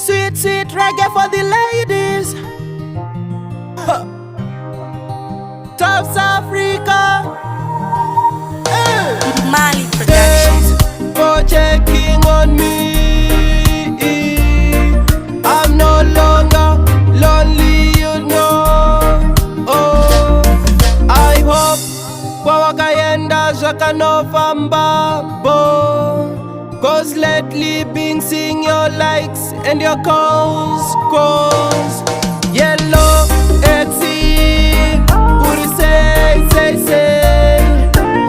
Sweet, sweet reggae for the ladies. Taffs Africa. Mali Productions. Thanks for checking on me. I'm no longer lonely, you know. Oh, I hope wawakaenda zvakanofamba bo. Cause lately been seeing your likes and your calls. Yellow Exy, Uri say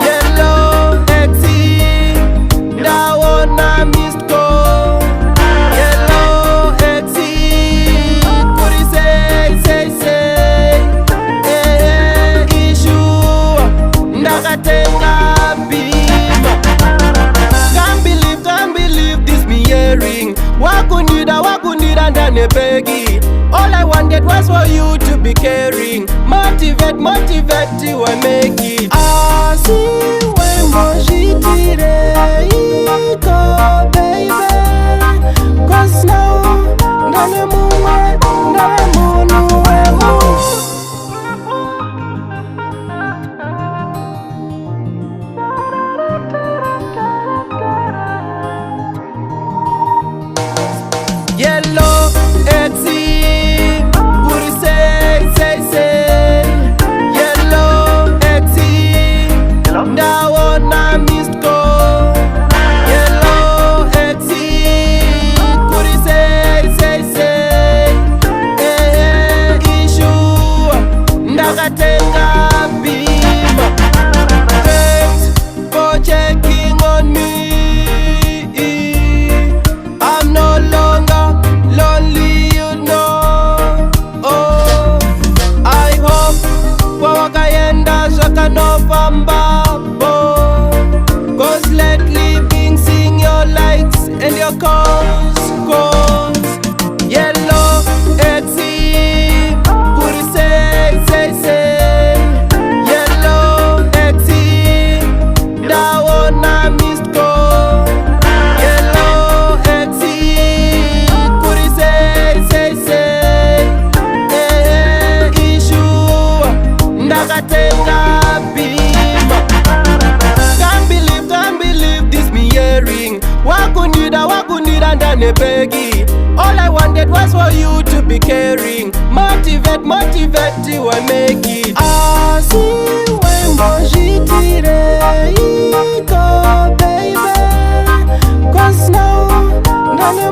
Yellow Exy, Dawana missed call. Yellow Exy, Uri say issue, ndakatenga bima. Can't believe this me hearing. Wakundira ndane pegi. All I wanted was for you to be caring. Motivate you and make it. Asi wembo jitire iko baby. Cause now ndane munu wemu. Yellow Exy, Uri say Yellow Exy, Dawana missed call. Yellow Exy, Uri say issue, ndakatenga bima. Thanks for checking on me. I'm no longer lonely, you know. Oh, I hope wawakaenda zvakanofamba bo. Cause lately been seeing your likes and your calls. Yellow Exy, Uri say Yellow Exy, Dawana missed call. Yellow Exy, Uri say issue, ndakatenga bima. Can't believe this me hearing. Wakundira ndane pegi. All I wanted was for you to be caring. Motivate you and make it. Asi wembo jitire iko baby. Cause now ndane